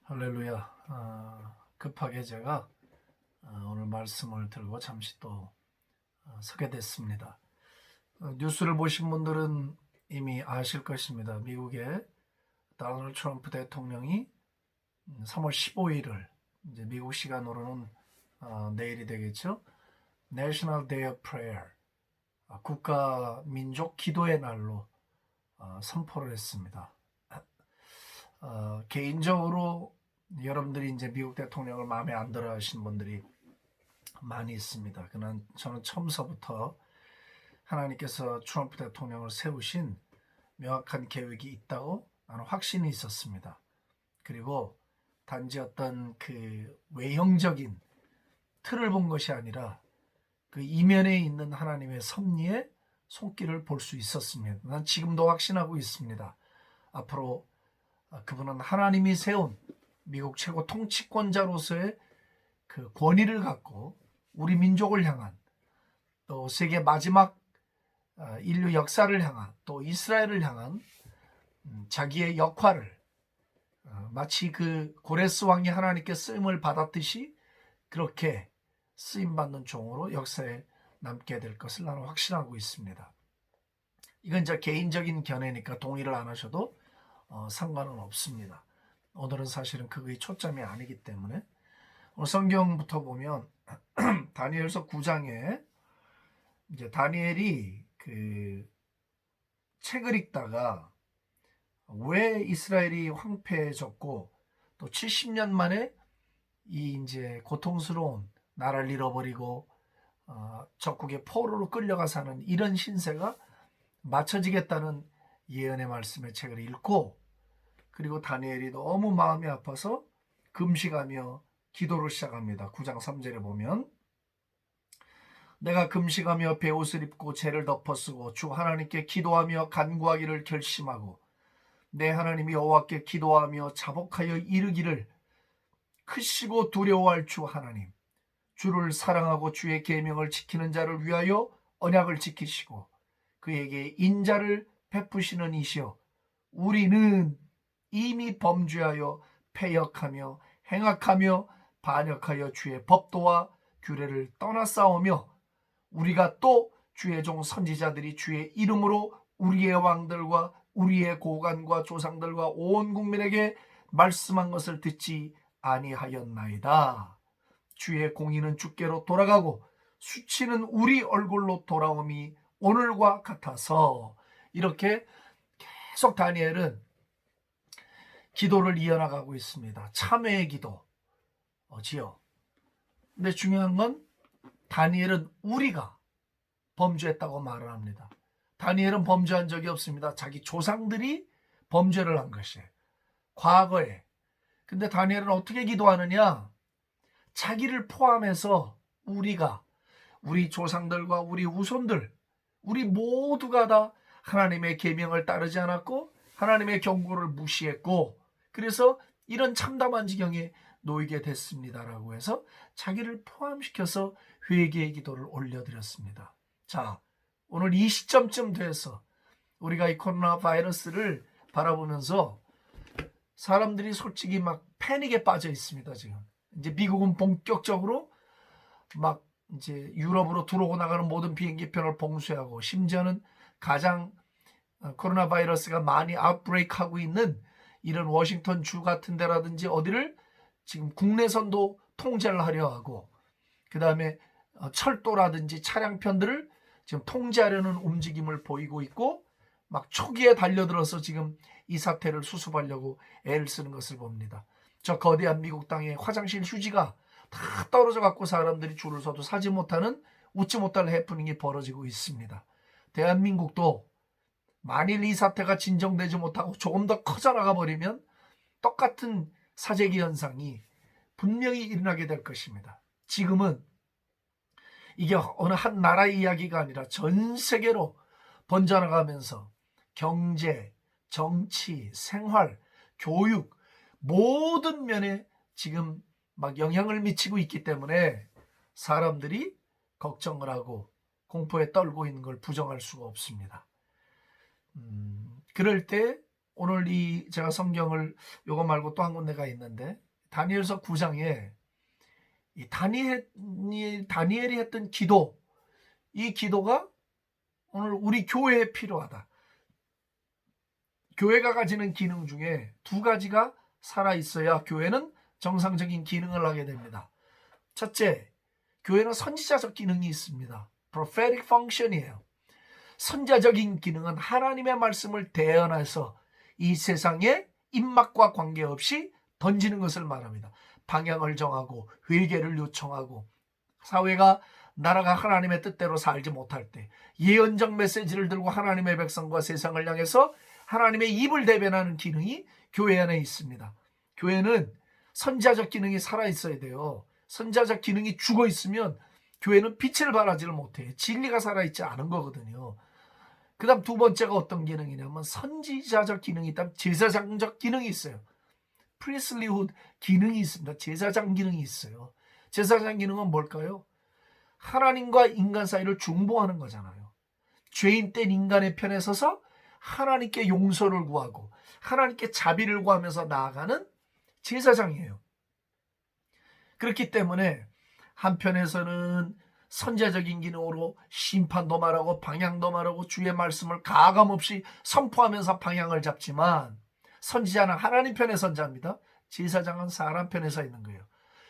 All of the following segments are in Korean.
할렐루야. 급하게 제가 오늘 말씀을 들고 잠시 또 서게 됐습니다. 뉴스를 보신 분들은 이미 아실 것입니다. 미국의 도널드 트럼프 대통령이 3월 15일을 이제 미국 시간으로는 내일이 되겠죠. National Day of Prayer, 국가 민족 기도의 날로 선포를 했습니다. 개인적으로 여러분들이 이제 미국 대통령을 마음에 안 들어 하시는 분들이 많이 있습니다. 그러나 저는 처음서부터 하나님께서 트럼프 대통령을 세우신 명확한 계획이 있다고 나는 확신이 있었습니다. 그리고 단지 어떤 그 외형적인 틀을 본 것이 아니라 그 이면에 있는 하나님의 섭리의 손길을 볼 수 있었습니다. 난 지금도 확신하고 있습니다. 앞으로 그분은 하나님이 세운 미국 최고 통치권자로서의 그 권위를 갖고 우리 민족을 향한, 또 세계 마지막 인류 역사를 향한, 또 이스라엘을 향한 자기의 역할을 마치 그 고레스 왕이 하나님께 쓰임을 받았듯이 그렇게 쓰임받는 종으로 역사에 남게 될 것을 나는 확신하고 있습니다. 이건 제 개인적인 견해니까 동의를 안 하셔도 상관은 없습니다. 오늘은 사실은 그거의 초점이 아니기 때문에 오늘 성경부터 보면 다니엘서 9장에 이제 다니엘이 그 책을 읽다가 왜 이스라엘이 황폐해졌고 또 70년 만에 이 이제 고통스러운 나라를 잃어버리고 적국의 포로로 끌려가 사는 이런 신세가 맞춰지겠다는 예언의 말씀의 책을 읽고, 그리고 다니엘이 너무 마음이 아파서 금식하며 기도를 시작합니다. 9장 3절에 보면 내가 금식하며 베옷을 입고 죄를 덮어쓰고 주 하나님께 기도하며 간구하기를 결심하고 내 하나님 여호와께 기도하며 자복하여 이르기를 크시고 두려워할 주 하나님, 주를 사랑하고 주의 계명을 지키는 자를 위하여 언약을 지키시고 그에게 인자를 베푸시는 이시여, 우리는 이미 범죄하여 패역하며 행악하며 반역하여 주의 법도와 규례를 떠나싸우며 우리가 또 주의 종 선지자들이 주의 이름으로 우리의 왕들과 우리의 고관과 조상들과 온 국민에게 말씀한 것을 듣지 아니하였나이다. 주의 공의는 주께로 돌아가고 수치는 우리 얼굴로 돌아옴이 오늘과 같아서. 이렇게 계속 다니엘은 기도를 이어나가고 있습니다. 참회의 기도지요. 근데 중요한 건 다니엘은 우리가 범죄했다고 말을 합니다. 다니엘은 범죄한 적이 없습니다. 자기 조상들이 범죄를 한 것이에요, 과거에. 근데 다니엘은 어떻게 기도하느냐? 자기를 포함해서 우리가, 우리 조상들과 우리 후손들, 우리 모두가 다 하나님의 계명을 따르지 않았고 하나님의 경고를 무시했고 그래서 이런 참담한 지경에 놓이게 됐습니다라고 해서 자기를 포함시켜서 회개의 기도를 올려드렸습니다. 자, 오늘 이 시점쯤 돼서 우리가 이 코로나 바이러스를 바라보면서 사람들이 솔직히 막 패닉에 빠져 있습니다. 지금 이제 미국은 본격적으로 막 이제 유럽으로 들어오고 나가는 모든 비행기편을 봉쇄하고, 심지어는 가장 코로나 바이러스가 많이 아웃브레이크하고 있는 이런 워싱턴 주 같은 데라든지 어디를 지금 국내선도 통제를 하려 하고, 그 다음에 철도라든지 차량편들을 지금 통제하려는 움직임을 보이고 있고, 막 초기에 달려들어서 지금 이 사태를 수습하려고 애를 쓰는 것을 봅니다. 저 거대한 미국 땅에 화장실 휴지가 다 떨어져 갖고 사람들이 줄을 서도 사지 못하는, 웃지 못할 해프닝이 벌어지고 있습니다. 대한민국도 만일 이 사태가 진정되지 못하고 조금 더 커져나가 버리면 똑같은 사재기 현상이 분명히 일어나게 될 것입니다. 지금은 이게 어느 한 나라의 이야기가 아니라 전 세계로 번져나가면서 경제, 정치, 생활, 교육 모든 면에 지금 막 영향을 미치고 있기 때문에 사람들이 걱정을 하고 공포에 떨고 있는 걸 부정할 수가 없습니다. 그럴 때 오늘 제가 성경을 요거 말고 또 한 군데가 있는데 다니엘서 9장에 이 다니엘이 했던 기도, 이 기도가 오늘 우리 교회에 필요하다. 교회가 가지는 기능 중에 두 가지가 살아있어야 교회는 정상적인 기능을 하게 됩니다. 첫째, 교회는 선지자적 기능이 있습니다. prophetic function이에요. 선지자적인 기능은 하나님의 말씀을 대언해서 이 세상에 입맛과 관계없이 던지는 것을 말합니다. 방향을 정하고 회개를 요청하고 사회가 나라가 하나님의 뜻대로 살지 못할 때 예언적 메시지를 들고 하나님의 백성과 세상을 향해서 하나님의 입을 대변하는 기능이 교회 안에 있습니다. 교회는 선지자적 기능이 살아있어야 돼요. 선지자적 기능이 죽어 있으면 교회는 빛을 발하지를 못해요. 진리가 살아있지 않은 거거든요. 그 다음 두 번째가 어떤 기능이냐면 선지자적 기능이 있다면 제사장적 기능이 있어요. 프리슬리훗 기능이 있습니다. 제사장 기능이 있어요. 제사장 기능은 뭘까요? 하나님과 인간 사이를 중보하는 거잖아요. 죄인 된 인간의 편에 서서 하나님께 용서를 구하고 하나님께 자비를 구하면서 나아가는 제사장이에요. 그렇기 때문에 한편에서는 선제적인 기능으로 심판도 말하고 방향도 말하고 주의 말씀을 가감없이 선포하면서 방향을 잡지만 선지자는 하나님 편의 선자입니다. 제사장은 사람 편에 서 있는 거예요.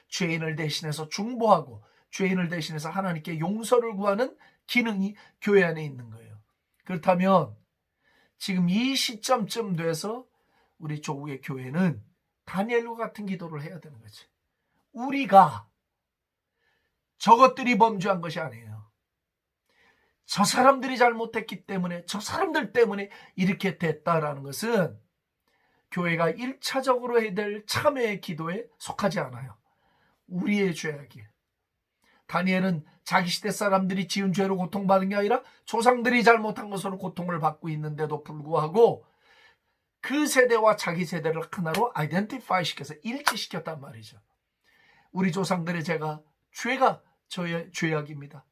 죄인을 대신해서 중보하고 죄인을 대신해서 하나님께 용서를 구하는 기능이 교회 안에 있는 거예요. 그렇다면 지금 이 시점쯤 돼서 우리 조국의 교회는 다니엘과 같은 기도를 해야 되는 거지. 우리가 저것들이 범죄한 것이 아니에요. 저 사람들이 잘못했기 때문에 저 사람들 때문에 이렇게 됐다라는 것은 교회가 1차적으로 해야 될 참회의 기도에 속하지 않아요. 우리의 죄악이에요. 다니엘은 자기 시대 사람들이 지은 죄로 고통받은 게 아니라 조상들이 잘못한 것으로 고통을 받고 있는데도 불구하고 그 세대와 자기 세대를 하나로 아이덴티파이 시켜서 일치시켰단 말이죠. 우리 조상들의 죄가 저의 죄악입니다.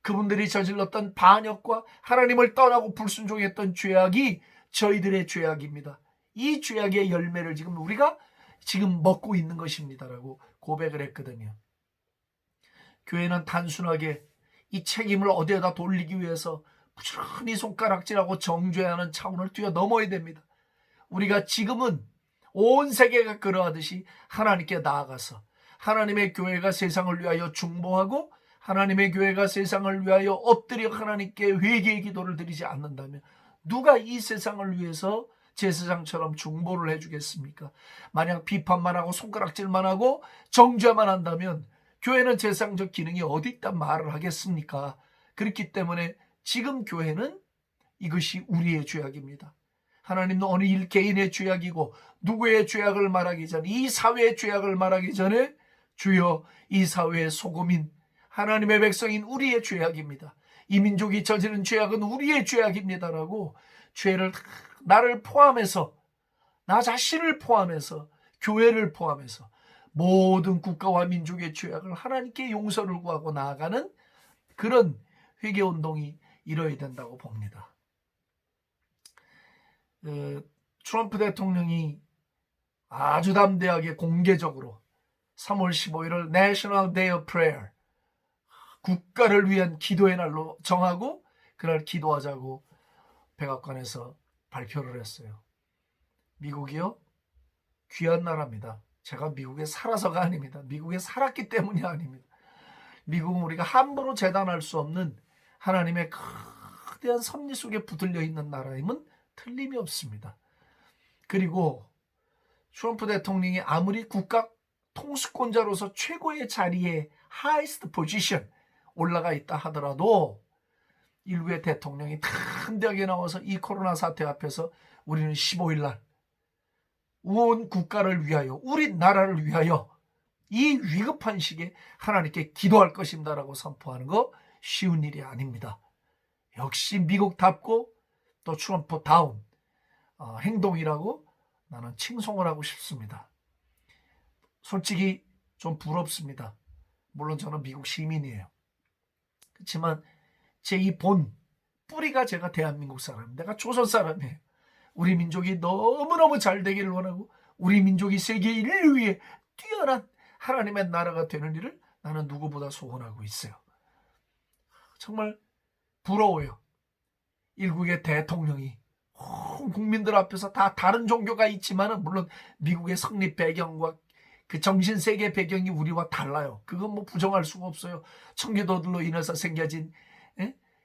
그분들이 저질렀던 반역과 하나님을 떠나고 불순종했던 죄악이 저희들의 죄악입니다. 이 죄악의 열매를 지금 우리가 지금 먹고 있는 것입니다라고 고백을 했거든요. 교회는 단순하게 이 책임을 어디에다 돌리기 위해서 부지런히 손가락질하고 정죄하는 차원을 뛰어넘어야 됩니다. 우리가 지금은 온 세계가 그러하듯이 하나님께 나아가서 하나님의 교회가 세상을 위하여 중보하고 하나님의 교회가 세상을 위하여 엎드려 하나님께 회개의 기도를 드리지 않는다면 누가 이 세상을 위해서 제사장처럼 중보를 해주겠습니까? 만약 비판만 하고 손가락질만 하고 정죄만 한다면 교회는 제사장적 기능이 어디 있단 말을 하겠습니까? 그렇기 때문에 지금 교회는 이것이 우리의 죄악입니다. 하나님은 어느 일 개인의 죄악이고 누구의 죄악을 말하기 전에 이 사회의 죄악을 말하기 전에 주여 이 사회의 소금인 하나님의 백성인 우리의 죄악입니다. 이 민족이 저지른 죄악은 우리의 죄악입니다라고 죄를 나를 포함해서 나 자신을 포함해서 교회를 포함해서 모든 국가와 민족의 죄악을 하나님께 용서를 구하고 나아가는 그런 회개운동이 이뤄야 된다고 봅니다. 트럼프 대통령이 아주 담대하게 공개적으로 3월 15일을 National Day of Prayer, 국가를 위한 기도의 날로 정하고 그날 기도하자고 백악관에서 발표를 했어요. 미국이요? 귀한 나라입니다. 제가 미국에 살아서가 아닙니다. 미국에 살았기 때문이 아닙니다. 미국은 우리가 함부로 재단할 수 없는 하나님의 거대한 섭리 속에 붙들려 있는 나라임은 틀림이 없습니다. 그리고 트럼프 대통령이 아무리 국가 통수권자로서 최고의 자리에 highest position 올라가 있다 하더라도 일국의 대통령이 담대하게 나와서 이 코로나 사태 앞에서 우리는 15일 날 온 국가를 위하여 우리나라를 위하여 이 위급한 시기에 하나님께 기도할 것입니다라고 선포하는 거 쉬운 일이 아닙니다. 역시 미국답고 또 트럼프다운 행동이라고 나는 칭송을 하고 싶습니다. 솔직히 좀 부럽습니다. 물론 저는 미국 시민이에요. 그렇지만 제 이 뿌리가 제가 대한민국 사람, 내가 조선 사람이에요. 우리 민족이 너무너무 잘 되기를 원하고 우리 민족이 세계 인류에 뛰어난 하나님의 나라가 되는 일을 나는 누구보다 소원하고 있어요. 정말 부러워요. 일국의 대통령이 국민들 앞에서 다 다른 종교가 있지만 물론 미국의 성립 배경과 그 정신 세계 배경이 우리와 달라요. 그건 뭐 부정할 수가 없어요. 청교도들로 인해서 생겨진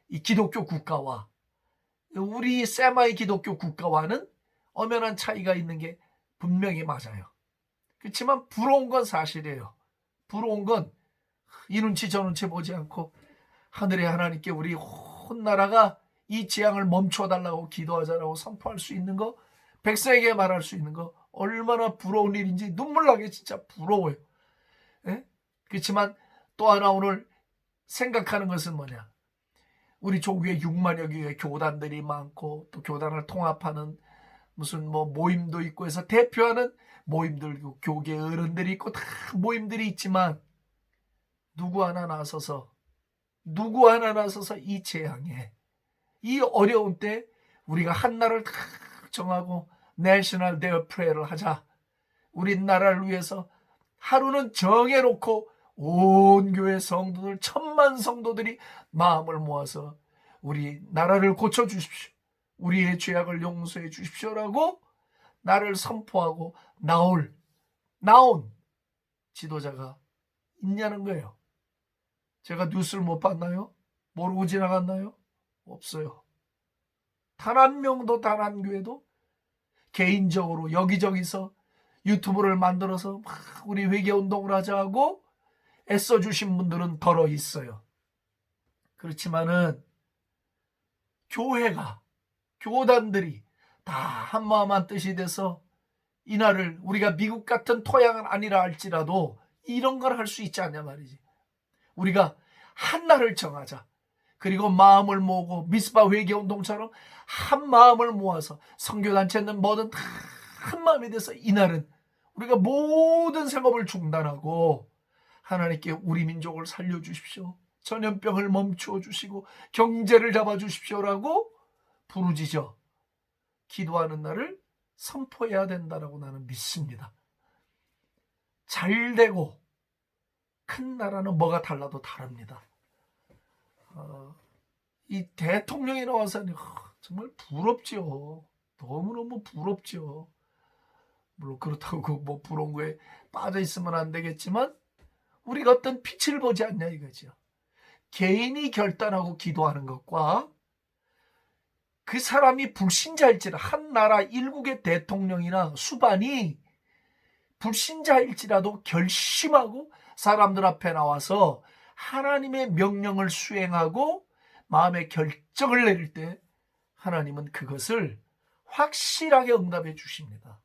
이 기독교 국가와 우리 세마이 기독교 국가와는 엄연한 차이가 있는 게 분명히 맞아요. 그렇지만 부러운 건 사실이에요. 부러운 건 이 눈치 저 눈치 보지 않고 하늘의 하나님께 우리 온 나라가 이 재앙을 멈춰달라고 기도하자라고 선포할 수 있는 거, 백성에게 말할 수 있는 거 얼마나 부러운 일인지 눈물나게 진짜 부러워요. 예? 그렇지만 또 하나 오늘 생각하는 것은 뭐냐, 우리 조국에 6만여 개의 교단들이 많고 또 교단을 통합하는 무슨 뭐 모임도 있고 해서 대표하는 모임들, 교계 어른들이 있고 다 모임들이 있지만 누구 하나 나서서 이 재앙에 이 어려운 때 우리가 한 나라를 다 정하고 내셔널 데이 프레이를 하자. 우리 나라를 위해서 하루는 정해놓고 온 교회 성도들 1000만 성도들이 마음을 모아서 우리 나라를 고쳐주십시오. 우리의 죄악을 용서해 주십시오라고 나를 선포하고 나온 지도자가 있냐는 거예요. 제가 뉴스를 못 봤나요? 모르고 지나갔나요? 없어요. 단 한 명도 단 한 교회도 개인적으로 여기저기서 유튜브를 만들어서 막 우리 회개운동을 하자고 애써주신 분들은 덜어 있어요. 그렇지만은 교회가, 교단들이 다 한마음 한뜻이 돼서 이날을 우리가 미국 같은 토양은 아니라 할지라도 이런 걸 할 수 있지 않냐 말이지. 우리가 한 날을 정하자. 그리고 마음을 모으고 미스바 회개운동처럼 한 마음을 모아서 선교단체는 뭐든 다 한 마음이 돼서 이날은 우리가 모든 생업을 중단하고 하나님께 우리 민족을 살려주십시오. 전염병을 멈추어 주시고 경제를 잡아주십시오라고 부르짖어 기도하는 날을 선포해야 된다라고 나는 믿습니다. 잘 되고 큰 나라는 뭐가 달라도 다릅니다. 이 대통령이 나와서 정말 부럽죠. 너무너무 부럽죠. 물론 그렇다고 뭐 부러운 거에 빠져 있으면 안 되겠지만 우리가 어떤 빛을 보지 않냐 이거죠. 개인이 결단하고 기도하는 것과 그 사람이 불신자일지라 한 나라 일국의 대통령이나 수반이 불신자일지라도 결심하고 사람들 앞에 나와서 하나님의 명령을 수행하고 마음의 결정을 내릴 때 하나님은 그것을 확실하게 응답해 주십니다.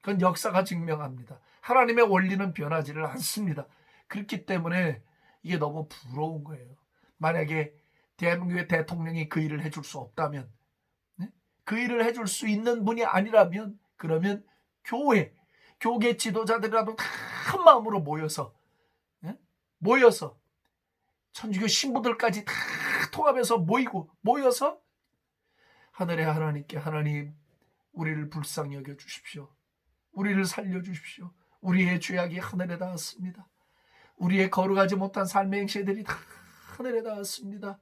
그건 역사가 증명합니다. 하나님의 원리는 변하지를 않습니다. 그렇기 때문에 이게 너무 부러운 거예요. 만약에 대한민국의 대통령이 그 일을 해줄 수 없다면, 그 일을 해줄 수 있는 분이 아니라면 그러면 교계 지도자들이라도 다 한 마음으로 모여서 천주교 신부들까지 다 통합해서 모여서 하늘의 하나님께 하나님 우리를 불쌍히 여겨 주십시오. 우리를 살려주십시오. 우리의 죄악이 하늘에 닿았습니다. 우리의 거룩하지 못한 삶의 행실들이 다 하늘에 닿았습니다.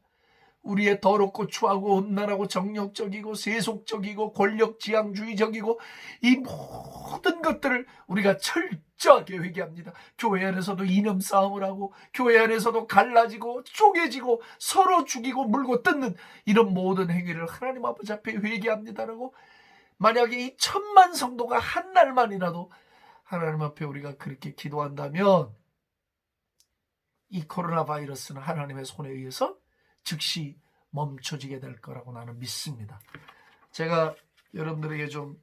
우리의 더럽고 추하고 온난하고 정력적이고 세속적이고 권력지향주의적이고 이 모든 것들을 우리가 철저하게 회개합니다. 교회 안에서도 이념 싸움을 하고 교회 안에서도 갈라지고 쪼개지고 서로 죽이고 물고 뜯는 이런 모든 행위를 하나님 아버지 앞에 회개합니다라고 만약에 이 1000만 성도가 한 날만이라도 하나님 앞에 우리가 그렇게 기도한다면 이 코로나 바이러스는 하나님의 손에 의해서 즉시 멈춰지게 될 거라고 나는 믿습니다. 제가 여러분들에게 좀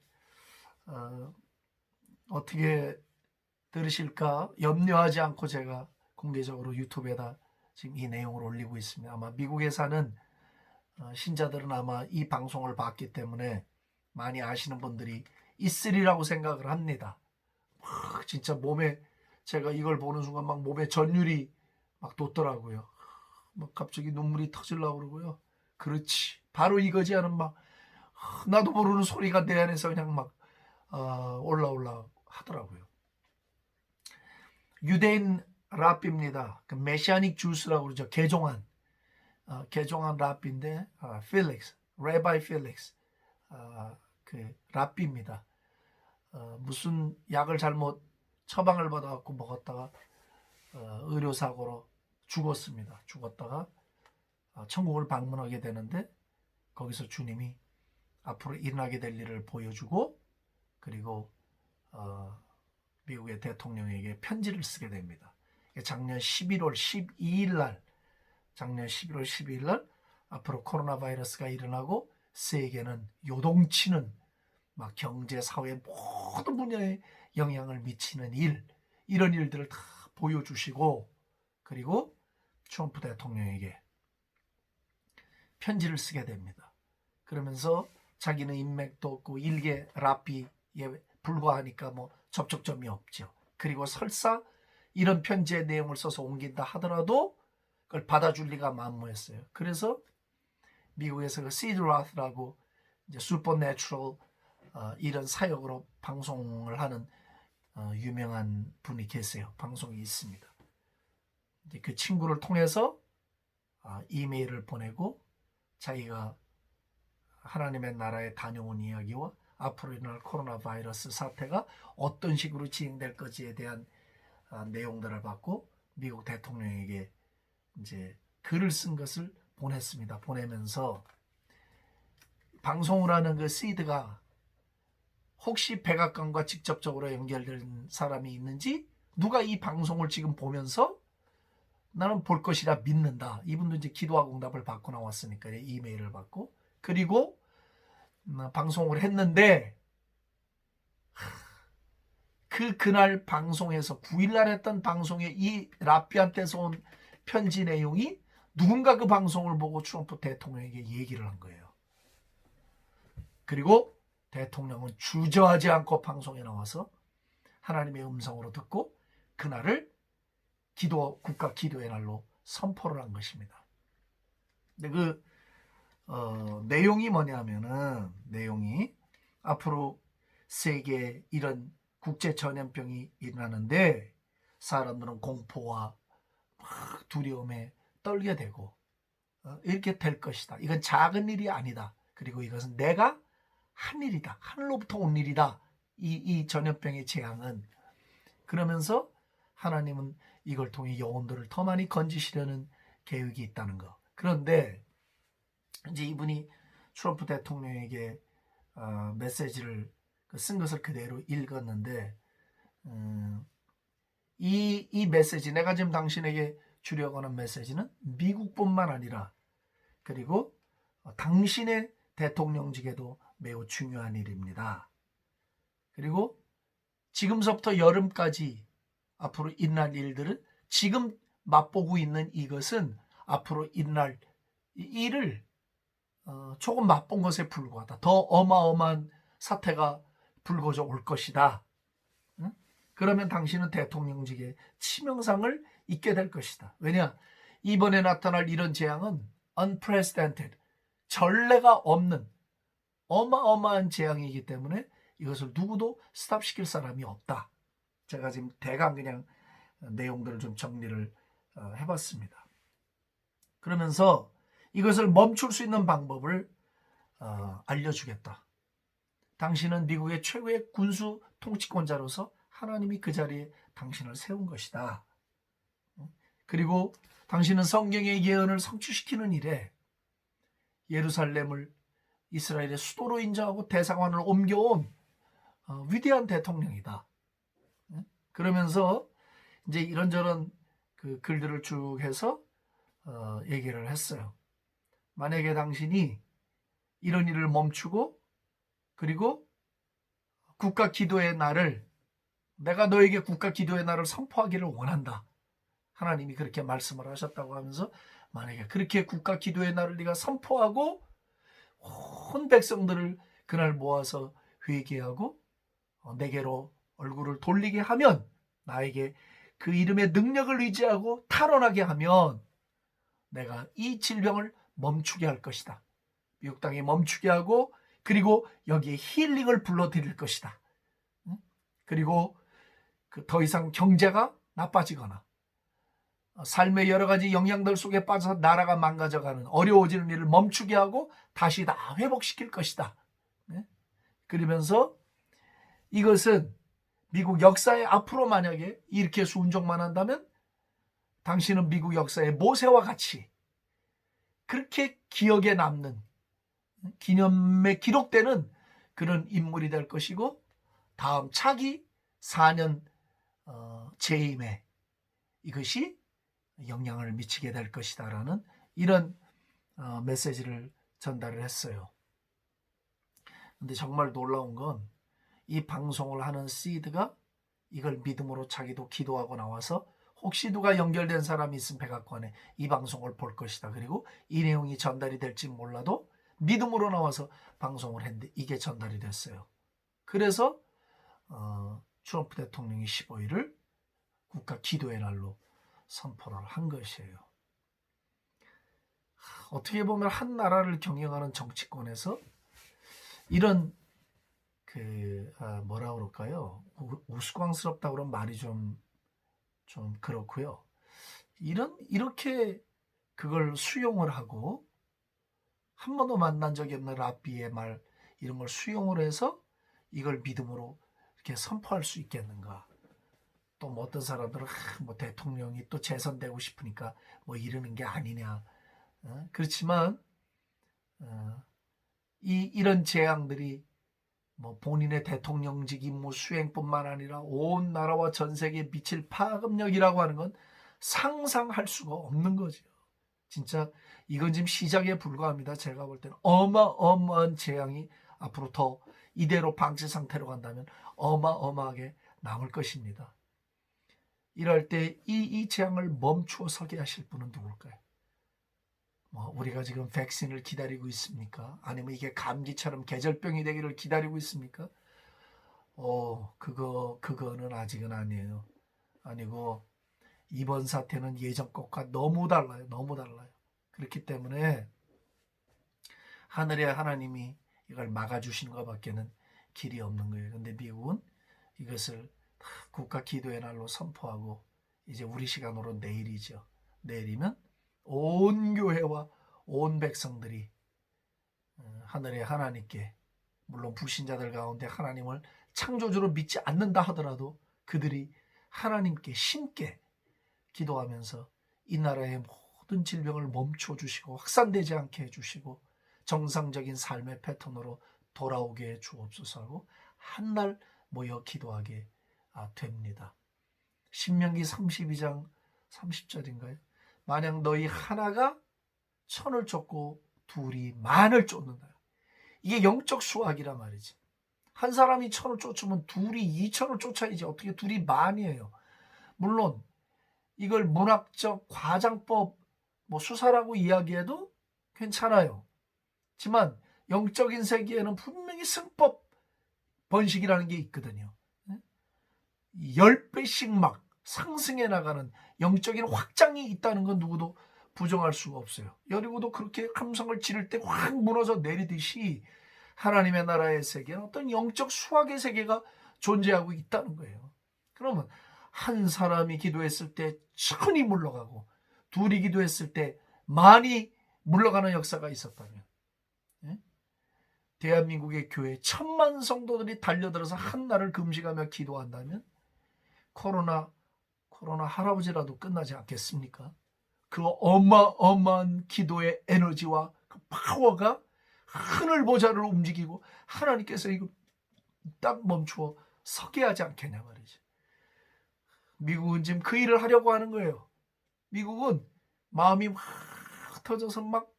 어떻게 들으실까 염려하지 않고 제가 공개적으로 유튜브에다 지금 이 내용을 올리고 있습니다. 아마 미국에 사는 신자들은 아마 이 방송을 봤기 때문에 많이 아시는 분들이 있으리라고 생각을 합니다. 진짜 몸에 제가 이걸 보는 순간 막 몸에 전율이 막 돋더라고요. 막 갑자기 눈물이 터지려고 그러고요. 그렇지 바로 이거지 하는 막 나도 모르는 소리가 내 안에서 그냥 막 올라올라 하더라고요. 유대인 랍비입니다. 그 메시아닉 주스라고 그러죠. 개종한 랍비인데 필릭스, 레바이 필릭스, 그 랍비입니다. 무슨 약을 잘못 처방을 받아갖고 먹었다가 의료사고로 죽었습니다. 죽었다가 천국을 방문하게 되는데 거기서 주님이 앞으로 일어나게 될 일을 보여주고 그리고 미국의 대통령에게 편지를 쓰게 됩니다. 작년 11월 12일 날 앞으로 코로나 바이러스가 일어나고 세계는 요동치는 막 경제, 사회 모든 분야에 영향을 미치는 이런 일들을 다 보여주시고 그리고 트럼프 대통령에게 편지를 쓰게 됩니다. 그러면서 자기는 인맥도 없고 일개 랍비에 불과하니까 뭐 접촉점이 없죠. 그리고 설사 이런 편지의 내용을 써서 옮긴다 하더라도 그걸 받아줄 리가 만무했어요. 그래서 미국에서 그 시드 라스라고 이제 슈퍼내추럴 이런 사역으로 방송을 하는 유명한 분이 계세요. 방송이 있습니다. 이제 그 친구를 통해서 이메일을 보내고 자기가 하나님의 나라에 다녀온 이야기와 앞으로 일어날 코로나 바이러스 사태가 어떤 식으로 진행될 것에 대한 내용들을 받고 미국 대통령에게 이제 글을 쓴 것을 보냈습니다. 보내면서 방송을 하는 그 시드가 혹시 백악관과 직접적으로 연결된 사람이 있는지 누가 이 방송을 지금 보면서 나는 볼 것이라 믿는다. 이분도 이제 기도하고 응답을 받고 나왔으니까 이메일을 받고 그리고 방송을 했는데 그날 방송에서 9일날 했던 방송에 이 랍비한테서 온 편지 내용이 누군가 그 방송을 보고 트럼프 대통령에게 얘기를 한 거예요. 그리고 대통령은 주저하지 않고 방송에 나와서 하나님의 음성으로 듣고 그날을 국가 기도의 날로 선포를 한 것입니다. 근데 그 내용이 뭐냐면은 내용이 앞으로 세계에 이런 국제 전염병이 일어나는데 사람들은 공포와 두려움에 떨게 되고 이렇게 될 것이다. 이건 작은 일이 아니다. 그리고 이것은 내가 한 일이다. 하늘로부터 온 일이다. 이 전염병의 재앙은. 그러면서 하나님은 이걸 통해 영혼들을 더 많이 건지시려는 계획이 있다는 거. 그런데 이제 이분이 트럼프 대통령에게 메시지를 쓴 것을 그대로 읽었는데 이 메시지, 내가 지금 당신에게 주려고 하는 메시지는 미국뿐만 아니라 그리고 당신의 대통령직에도 매우 중요한 일입니다. 그리고 지금서부터 여름까지 앞으로 일어날 일들은 지금 맛보고 있는 이것은 앞으로 일어날 일을 조금 맛본 것에 불과하다. 더 어마어마한 사태가 불거져 올 것이다. 그러면 당신은 대통령직에 치명상을 입게 될 것이다. 왜냐? 이번에 나타날 이런 재앙은 unprecedented, 전례가 없는 어마어마한 재앙이기 때문에 이것을 누구도 스탑시킬 사람이 없다. 제가 지금 대강 그냥 내용들을 좀 정리를 해봤습니다. 그러면서 이것을 멈출 수 있는 방법을 알려주겠다. 당신은 미국의 최고의 군수 통치권자로서 하나님이 그 자리에 당신을 세운 것이다. 그리고 당신은 성경의 예언을 성취시키는 일에 예루살렘을 이스라엘의 수도로 인정하고 대사관을 옮겨온 위대한 대통령이다. 그러면서 이제 이런저런 그 글들을 쭉 해서 얘기를 했어요. 만약에 당신이 이런 일을 멈추고 그리고 국가 기도의 날을 내가 너에게 국가 기도의 날을 선포하기를 원한다. 하나님이 그렇게 말씀을 하셨다고 하면서 만약에 그렇게 국가 기도의 날을 네가 선포하고 온 백성들을 그날 모아서 회개하고 내게로 얼굴을 돌리게 하면 나에게 그 이름의 능력을 의지하고 탈원하게 하면 내가 이 질병을 멈추게 할 것이다. 미국 땅에 멈추게 하고 그리고 여기에 힐링을 불러드릴 것이다. 그리고 더 이상 경제가 나빠지거나 삶의 여러 가지 영향들 속에 빠져서 나라가 망가져가는 어려워지는 일을 멈추게 하고 다시 다 회복시킬 것이다. 그러면서 이것은 미국 역사에 앞으로 만약에 이렇게 순종만 한다면 당신은 미국 역사의 모세와 같이 그렇게 기억에 남는 기념에 기록되는 그런 인물이 될 것이고 다음 차기 4년 재임에 이것이 영향을 미치게 될 것이다 라는 이런 메시지를 전달을 했어요. 근데 정말 놀라운 건 이 방송을 하는 시드가 이걸 믿음으로 자기도 기도하고 나와서 혹시 누가 연결된 사람이 있으면 백악관에 이 방송을 볼 것이다. 그리고 이 내용이 전달이 될지 몰라도 믿음으로 나와서 방송을 했는데 이게 전달이 됐어요. 그래서 트럼프 대통령이 15일을 국가 기도의 날로 선포를 한 것이에요. 어떻게 보면 한 나라를 경영하는 정치권에서 이런 뭐라 그럴까요? 우스꽝스럽다 그런 말이 좀 그렇고요. 이렇게 그걸 수용을 하고 한 번도 만난 적이 없는 랍비의 말 이런 걸 수용을 해서 이걸 믿음으로 이렇게 선포할 수 있겠는가? 또 뭐 어떤 사람들은 뭐 대통령이 또 재선되고 싶으니까 뭐 이러는 게 아니냐. 그렇지만 이런 재앙들이 뭐 본인의 대통령직 임무 수행뿐만 아니라 온 나라와 전 세계에 미칠 파급력이라고 하는 건 상상할 수가 없는 거죠. 진짜 이건 지금 시작에 불과합니다. 제가 볼 때는 어마어마한 재앙이 앞으로 더 이대로 방치 상태로 간다면 어마어마하게 남을 것입니다. 이럴 때 이 재앙을 멈추어 서게 하실 분은 누굴까요? 뭐 우리가 지금 백신을 기다리고 있습니까? 아니면 이게 감기처럼 계절병이 되기를 기다리고 있습니까? 그거는 아직은 아니에요. 아니고 이번 사태는 예전 것과 너무 달라요. 너무 달라요. 그렇기 때문에 하늘의 하나님이 이걸 막아주시는 것밖에는 길이 없는 거예요. 근데 미국은 이것을 국가 기도의 날로 선포하고 이제 우리 시간으로 내일이죠. 내일이면 온 교회와 온 백성들이 하늘의 하나님께 물론 불신자들 가운데 하나님을 창조주로 믿지 않는다 하더라도 그들이 하나님께 신께 기도하면서 이 나라의 모든 질병을 멈춰 주시고 확산되지 않게 해주시고 정상적인 삶의 패턴으로 돌아오게 해 주옵소서 하고 한날 모여 기도하게 됩니다. 신명기 32장 30절인가요? 만약 너희 하나가 천을 쫓고 둘이 만을 쫓는다. 이게 영적 수학이란 말이지. 한 사람이 천을 쫓으면 둘이 2천을 쫓아야지 어떻게 둘이 만이에요. 물론 이걸 문학적 과장법 수사라고 이야기해도 괜찮아요. 하지만 영적인 세계에는 분명히 승법 번식이라는 게 있거든요. 10배씩 막 상승해 나가는 영적인 확장이 있다는 건 누구도 부정할 수가 없어요. 여리고도 그렇게 함성을 지를 때 확 무너져 내리듯이 하나님의 나라의 세계는 어떤 영적 수학의 세계가 존재하고 있다는 거예요. 그러면 한 사람이 기도했을 때 천이 물러가고 둘이 기도했을 때 만이 물러가는 역사가 있었다면 대한민국의 교회 1000만 성도들이 달려들어서 한 날을 금식하며 기도한다면 코로나 할아버지라도 끝나지 않겠습니까? 그 어마어마한 기도의 에너지와 그 파워가 하늘 보좌를 움직이고 하나님께서 이거 딱 멈추어 서게 하지 않겠냐 말이지. 미국은 지금 그 일을 하려고 하는 거예요. 미국은 마음이 막 터져서 막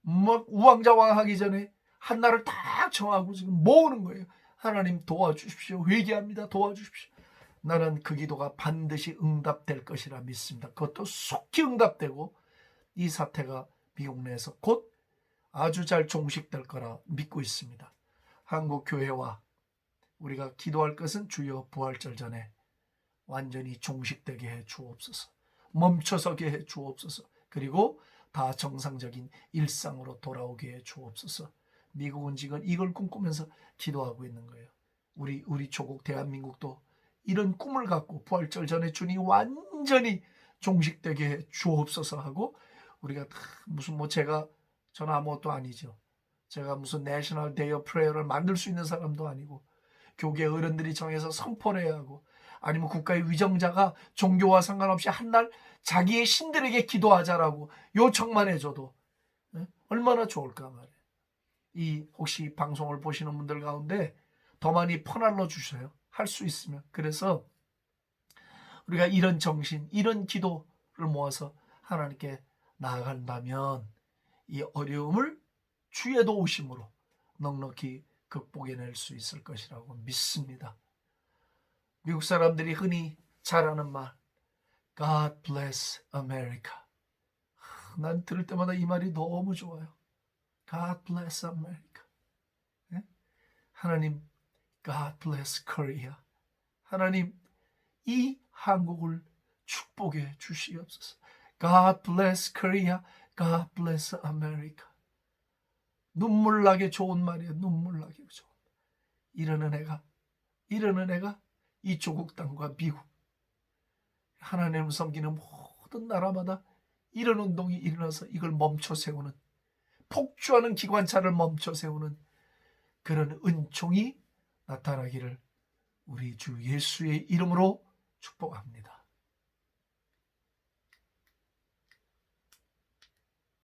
우왕좌왕하기 전에 한나를 딱 정하고 지금 모으는 거예요. 하나님 도와주십시오. 회개합니다. 도와주십시오. 나는 그 기도가 반드시 응답될 것이라 믿습니다. 그것도 속히 응답되고 이 사태가 미국 내에서 곧 아주 잘 종식될 거라 믿고 있습니다. 한국 교회와 우리가 기도할 것은 주여 부활절 전에 완전히 종식되게 해 주옵소서. 멈춰서게 해 주옵소서. 그리고 다 정상적인 일상으로 돌아오게 해 주옵소서. 미국은 지금 이걸 꿈꾸면서 기도하고 있는 거예요. 우리 조국 대한민국도 이런 꿈을 갖고 부활절 전에 주님 완전히 종식되게 주옵소서 하고, 우리가 다 무슨 저는 아무것도 아니죠. 제가 무슨 내셔널 데이 오브 프레이어를 만들 수 있는 사람도 아니고, 교계 어른들이 정해서 선포를 해야 하고, 아니면 국가의 위정자가 종교와 상관없이 한 날 자기의 신들에게 기도하자라고 요청만 해줘도 얼마나 좋을까 말이에요. 혹시 방송을 보시는 분들 가운데 더 많이 퍼날러 주셔요. 할 수 있으면. 그래서 우리가 이런 정신, 이런 기도를 모아서 하나님께 나아간다면 이 어려움을 주의 도우심으로 넉넉히 극복해낼 수 있을 것이라고 믿습니다. 미국 사람들이 흔히 잘하는 말, God bless America. 난 들을 때마다 이 말이 너무 좋아요. God bless America. 하나님, God bless Korea. 하나님, 이 한국을 축복해 주시옵소서. God bless Korea. God bless America. 눈물 나게 좋은 말이에요. 눈물 나게 좋은. 이러는 애가 이 조국 땅과 미국, 하나님을 섬기는 모든 나라마다 이런 운동이 일어나서 이걸 멈춰 세우는, 폭주하는 기관차를 멈춰 세우는 그런 은총이 나타나기를 우리 주 예수의 이름으로 축복합니다.